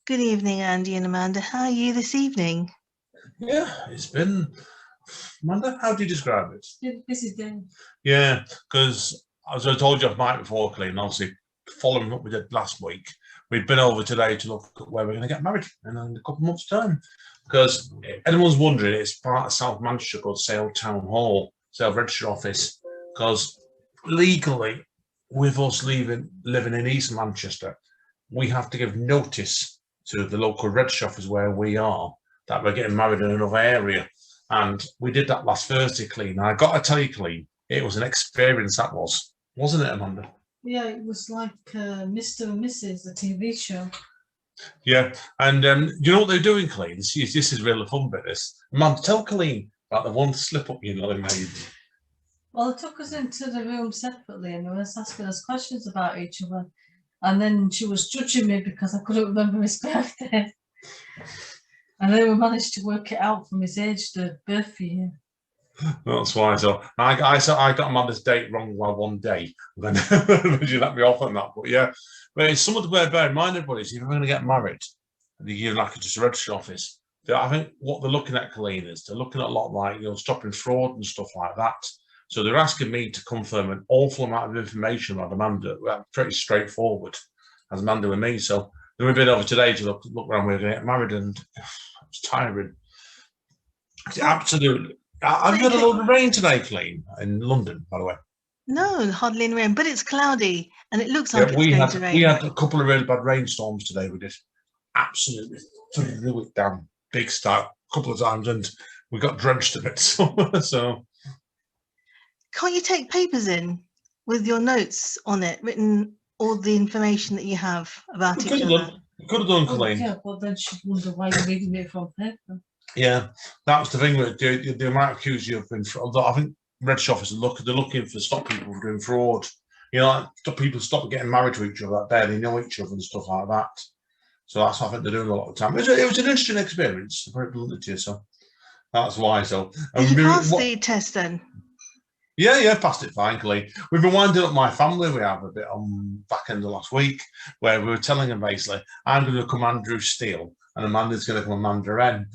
Good evening, Andy and Amanda. How are you this evening? Yeah, it's been. Amanda, how do you describe it? Busy day. Yeah, because as I told you off mic before, Colleen, obviously following what we did last week, we've been over today to look at where we're going to get married in a couple of months' time. Because anyone's wondering, it's part of South Manchester called Sale Town Hall, Sale Register Office. Because legally, with us living in East Manchester, we have to give notice to the local register office where we are that we're getting married in another area. And we did that last Thursday, Colleen. And I got to tell you, Colleen, it was an experience, that was. Wasn't it, Amanda? Yeah, it was like Mr. and Mrs., the TV show. Yeah. And you know what they're doing, Colleen? This is really fun bit, this. Amanda, tell Colleen about the one slip-up you know they made. Well, they took us into the room separately and they was asking us questions about each other. And then she was judging me because I couldn't remember his birthday. And then we managed to work it out from his age, the birth year. That's why. So I got Amanda's date wrong by one day. Then you let me off on that. But yeah, but it's something to bear in mind, everybody. If you're going to get married, and you're like just a registry office, I think what they're looking at, Colleen, is they're looking at a lot like stopping fraud and stuff like that. So they're asking me to confirm an awful amount of information about Amanda. Pretty straightforward, as Amanda with me. So then we've been over today to look around. We're going to get married, and it's tiring. It's absolutely. I've had a lot of rain today, Colleen, in London, by the way. No, hardly any rain, but it's cloudy and it looks like it's we going to rain. We had a couple of really bad rainstorms today. We just absolutely threw it down big style a couple of times, and we got drenched a bit. So can't you take papers in with your notes on it, written all the information that you have about each other? Could have done, Colleen. Yeah, but then she'd wonder why you're reading it from paper. Yeah, that's the thing with they might accuse you of being fraud. I think register officers they're looking for stop people from doing fraud. Like people stop getting married to each other that day, they know each other and stuff like that. So that's what I think they're doing a lot of the time. It was an interesting experience, to put it bluntly to you. So that's why. So did you pass the test then? Yeah, passed it fine, Colleen. We've been winding up my family. We have a bit on back end of last week where we were telling them basically, I'm going to come Andrew Steele and Amanda's going to come Amanda N.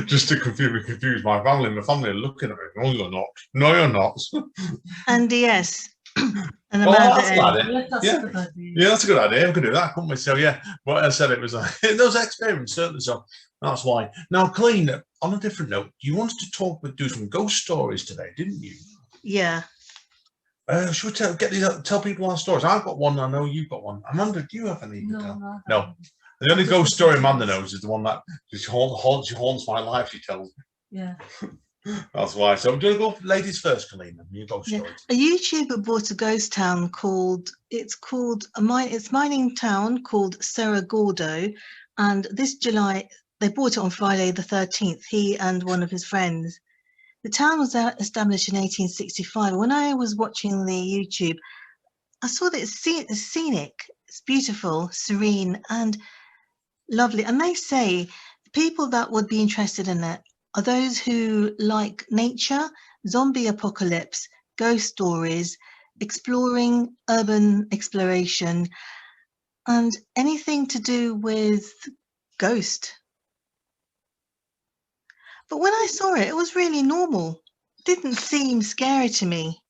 Just to confuse my family. And the family are looking at me. No, you're not. No, you're not. And yes. And Amanda N. Yeah, that's a good idea. We could do that, couldn't we? So yeah, but I said it was there was an experience, certainly. So that's why. Now, Colleen, on a different note, you wanted to do some ghost stories today, didn't you? Yeah. Should we tell people our stories? I've got one. I know you've got one. Amanda, do you have any? No. The only ghost story Amanda knows is the one that haunts my life. She tells me. Yeah. That's why. So I'm going to go ladies first, Colleen. Your ghost story. A YouTuber bought a ghost town it's mining town called Cerro Gordo, and this July they bought it on Friday the 13th. He and one of his friends. The town was established in 1865. When I was watching the YouTube, I saw that it's scenic, it's beautiful, serene, and lovely. And they say the people that would be interested in it are those who like nature, zombie apocalypse, ghost stories, exploring, urban exploration, and anything to do with ghost. But when I saw it, it was really normal. It didn't seem scary to me.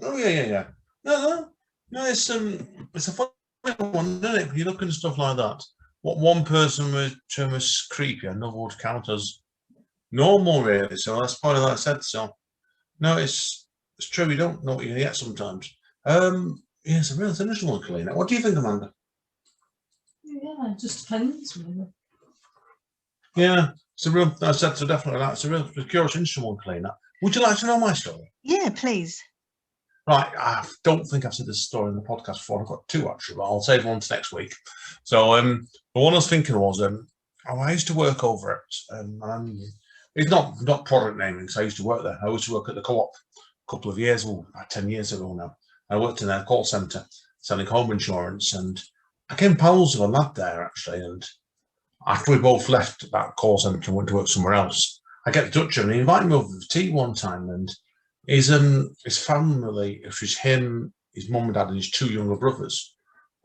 Oh yeah. No. It's a funny one, isn't it? When you look at stuff like that, what one person would term as creepy, another would count as normal, really. So that's part of that I said. So no, it's true. You don't know what you're gonna get sometimes. It's a real interesting one, Colleen. What do you think, Amanda? Yeah, it just depends, really. Yeah, it's a real. I said so definitely. That's a real curious, interesting one, Colleen. Would you like to know my story? Yeah, please. Right, I don't think I've said this story in the podcast before. I've got two actually, but I'll save one to next week. So, the one I was thinking was, I used to work over at, it's not product naming, because I used to work there. I used to work at the Co-op a couple of years, about 10 years ago now. I worked in their call centre selling home insurance, and I came pals with a lad there actually. And after we both left that call centre and went to work somewhere else, I get in touch with him and he invited me over for tea one time. And his family, it was him, his mum and dad, and his two younger brothers,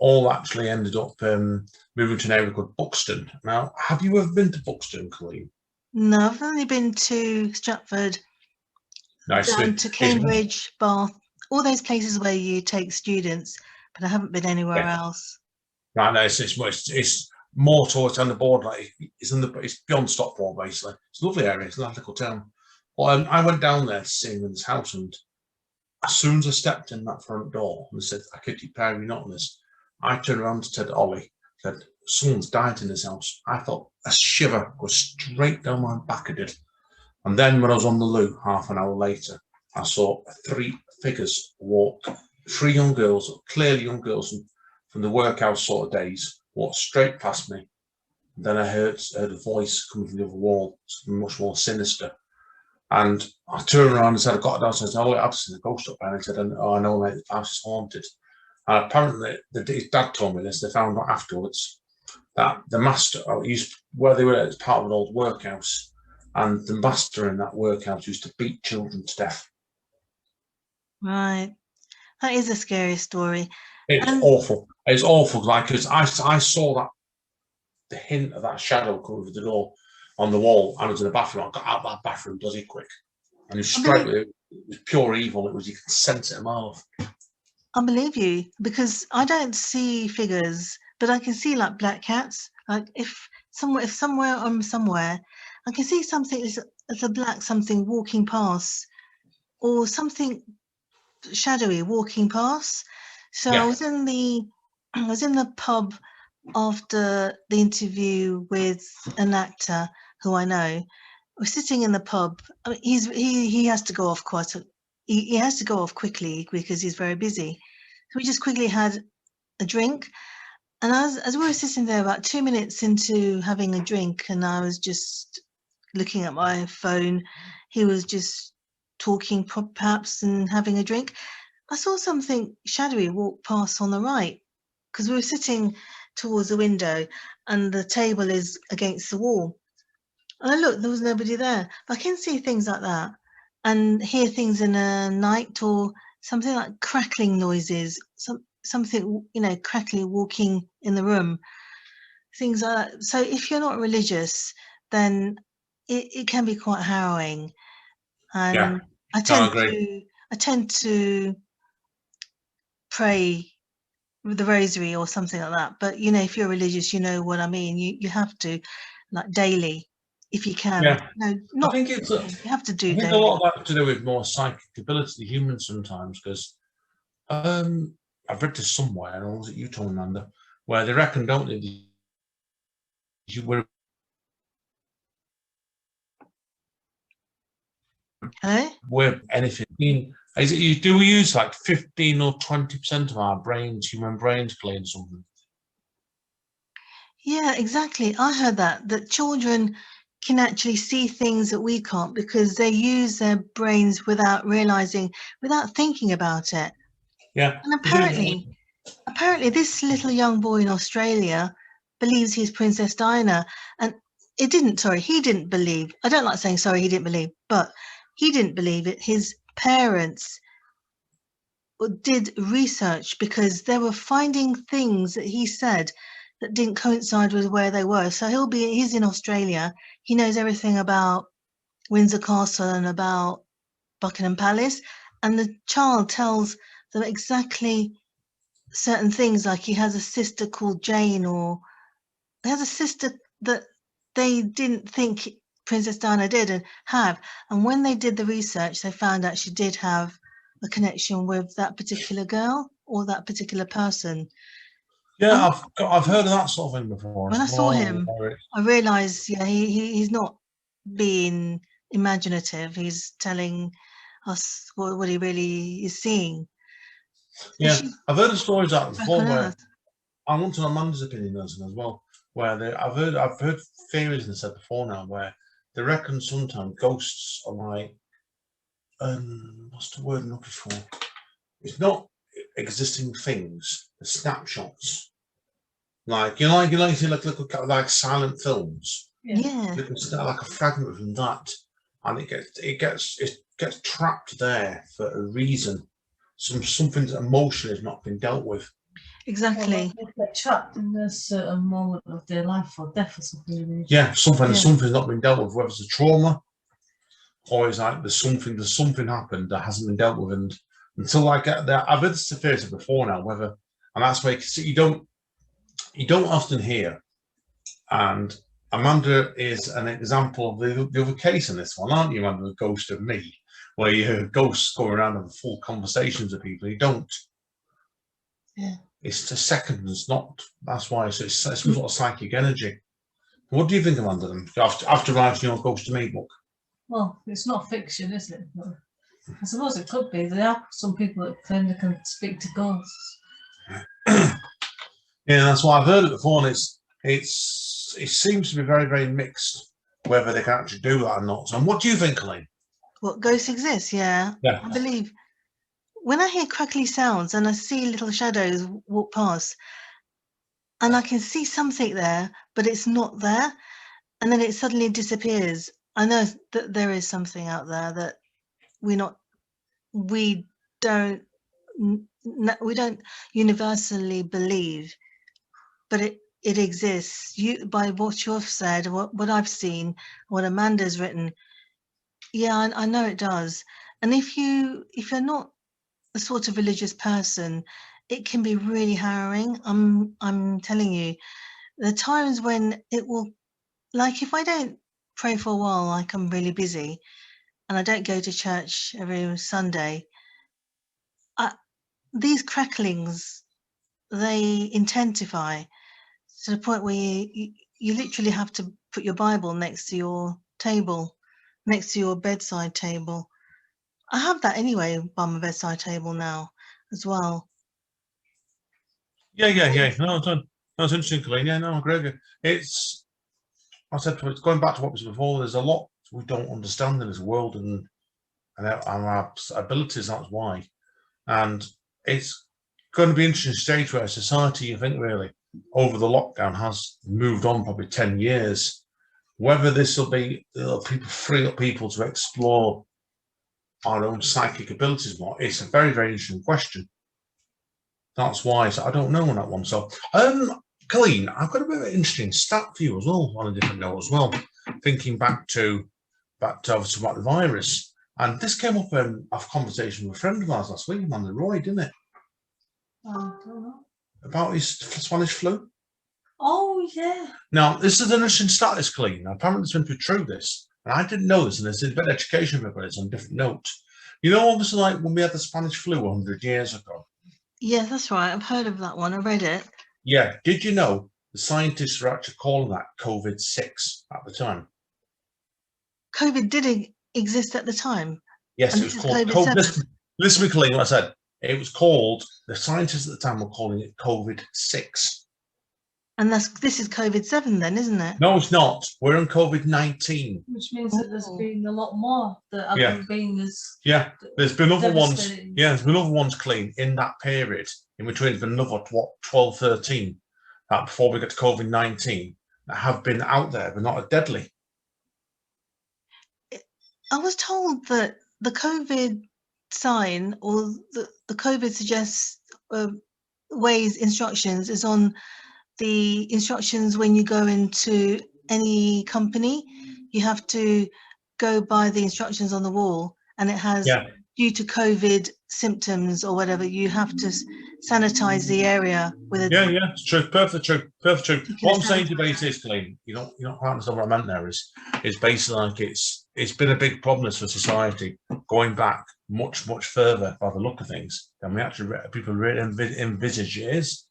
all actually ended up moving to an area called Buxton. Now, have you ever been to Buxton, Colleen? No, I've only been to Stratford, Nice. down to Cambridge, Bath, all those places where you take students, but I haven't been anywhere else. Right, no, it's more towards on the board, like it's beyond Stockport, basically. It's a lovely area, it's a lovely little town. Well, I went down there to see him in his house, and as soon as I stepped in that front door and said, I kid you, Perry, you're not on this, I turned around and said to Ollie, said, someone's died in this house. I felt a shiver go straight down my back, I did. And then when I was on the loo, half an hour later, I saw 3 figures walk, 3 young girls, clearly young girls from the workhouse sort of days, walked straight past me. And then I heard a voice coming from the other wall, something much more sinister. And I turned around and said, I got downstairs, oh, I've seen a ghost up there. And he said, oh, I know, mate, the house is haunted. And apparently, his dad told me this, they found out afterwards that the master, where they were as part of an old workhouse, and the master in that workhouse used to beat children to death. Right. That is a scary story. It's awful. It's awful. Like, because I saw that, the hint of that shadow coming through the door on the wall, and I was in the bathroom. I got out of that bathroom bloody quick. And it was straight with it. It was pure evil. You could sense it a mile off. I believe you, because I don't see figures, but I can see like black cats. Like if somewhere I'm somewhere, I can see something as a black something walking past, or something shadowy walking past. So yeah. I was in the pub after the interview with an actor who I know. We're sitting in the pub. I mean, he has to go off he has to go off quickly because he's very busy. So we just quickly had a drink. And as we were sitting there about 2 minutes into having a drink, and I was just looking at my phone, he was just talking perhaps and having a drink. I saw something shadowy walk past on the right, because we were sitting towards the window and the table is against the wall. And I looked, there was nobody there. But I can see things like that and hear things in the night, or something like crackling noises, something, crackling walking in the room, things like that. So if you're not religious, then it can be quite harrowing. And yeah, I tend to pray with the rosary or something like that. But if you're religious, you know what I mean. You have to, like, daily, if you can. Yeah. No, I think it's you have to do. I think daily. a lot of that to do with more psychic ability to humans sometimes, because I've read this somewhere, and was it you, Tom Amanda, where they reckon, don't they? We're anything. Do we use like 15 or 20% of our brains, human brains, playing something? Yeah, exactly. I heard that children can actually see things that we can't, because they use their brains without realizing, without thinking about it. Yeah. And apparently this little young boy in Australia believes he's Princess Diana, and he didn't believe. I don't like saying sorry, he didn't believe, but he didn't believe it. His parents did research, because they were finding things that he said that didn't coincide with where they were. So he's in Australia. He knows everything about Windsor Castle and about Buckingham Palace. And the child tells them exactly certain things, like he has a sister called Jane, or he has a sister that they didn't think Princess Diana did have. And when they did the research, they found out she did have a connection with that particular girl or that particular person. Yeah, I've heard of that sort of thing before. When I saw him, I realised, yeah, he's not being imaginative. He's telling us what he really is seeing. Yeah, I've heard of stories out before where I want to know Amanda's opinion on as well. Where I've heard theories and said before now where they reckon sometimes ghosts are like, what's the word I'm looking for? It's not existing things, the snapshots. Like you see like silent films. Yeah. You can start like a fragment from that, and it gets trapped there for a reason. Something that emotion has not been dealt with. Exactly. Well, if they're trapped in a certain moment of their life or death or something. Yeah, Yeah. something's not been dealt with, whether it's a trauma or it's like there's something happened that hasn't been dealt with, and until I get there, I've heard this theatre before now, whether, and that's where you don't often hear, and Amanda is an example of the other case in this one, aren't you, Amanda, the ghost of me, where you hear ghosts going around and full conversations with people. You don't. Yeah. It's the seconds, not. That's why it's some sort of psychic energy. What do you think, Amanda? Then after writing your Ghost of Me book? Well, it's not fiction, is it? But I suppose it could be. There are some people that claim they can speak to ghosts. Yeah, that's why I've heard it before, and it seems to be very, very mixed whether they can actually do that or not. So, what do you think, Colleen? What, ghosts exist? Yeah. Yeah. I believe when I hear crackly sounds and I see little shadows walk past, and I can see something there, but it's not there, and then it suddenly disappears. I know that there is something out there that we don't universally believe, but it exists. By what you've said, what I've seen, what Amanda's written, yeah, I know it does. And if you're not the sort of religious person, it can be really harrowing. I'm telling you, the times when it will, like if I don't pray for a while, like I'm really busy, and I don't go to church every Sunday, these cracklings, they intensify to the point where you literally have to put your Bible next to your table, next to your bedside table. I have that anyway by my bedside table now as well. Yeah. No, it's interesting, Colleen. Yeah, no, I agree with you. It's going back to what was before. There's a lot we don't understand in this world, and our abilities. That's why, and it's going to be an interesting stage where society, I think, really over the lockdown has moved on probably 10 years. Whether this will be people free up people to explore our own psychic abilities more, it's a very, very interesting question. That's why I don't know on that one. So, Colleen, I've got a bit of an interesting stat for you as well on a different note as well. Thinking back to obviously about the virus, and this came up in a conversation with a friend of ours last week, Amanda Roy, didn't it? I don't know. About his Spanish flu. Oh yeah. Now, this is an interesting stat, this, Colleen. Apparently, it's been put through this, and I didn't know this, and this is a bit of education for everybody. It's on a different note. You know, obviously, like when we had the Spanish flu 100 years ago. Yeah, that's right. I've heard of that one. I read it. Yeah. Did you know the scientists were actually calling that COVID-6 at the time? COVID did exist at the time. Yes, And it was this is called COVID-7. Listen to me, Colleen, what I said. It was called, the scientists at the time were calling it COVID-6. And this is COVID-7 then, isn't it? No, it's not. We're on COVID-19. Which means that there's been a lot more that haven't been as. Yeah, there's been other ones. devastating. Yeah, there's been other ones, Clean, in that period. In between, there's been another, 12, 13, before we get to COVID-19, that have been out there, but not as deadly. I was told that the COVID sign or the COVID suggests ways instructions is on the instructions when you go into any company. You have to go by the instructions on the wall, and it has due to COVID symptoms or whatever, you have to sanitize the area with a It's true, perfect true. What I'm saying to you basically is, Colleen, you don't quite understand what I meant there, is basically like it's been a big problem for society going back much further by the look of things than we actually people really envisage it is.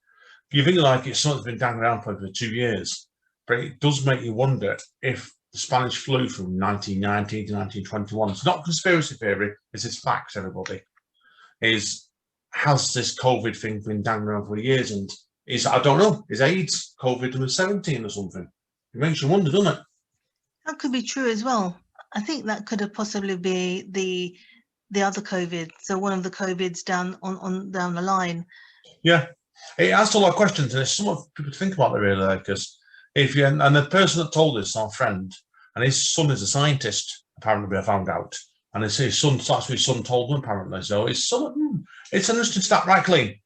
You think like it's something that's been dangling around for 2 years, but it does make you wonder if the Spanish flu from 1919 to 1921, it's not conspiracy theory, it's fact, everybody, has this COVID thing been dangling around for years, and I don't know, is AIDS COVID number 17 or something? It makes you wonder, doesn't it? That could be true as well. I think that could have possibly be the other COVID, so one of the COVIDs down the line. Yeah. It asks a lot of questions, and it's something people to think about there, really, because and the person that told us, our friend, and his son is a scientist, apparently, I found out, and it's his son, that's what his son told him, apparently. So it's an interesting stat, right, Colleen?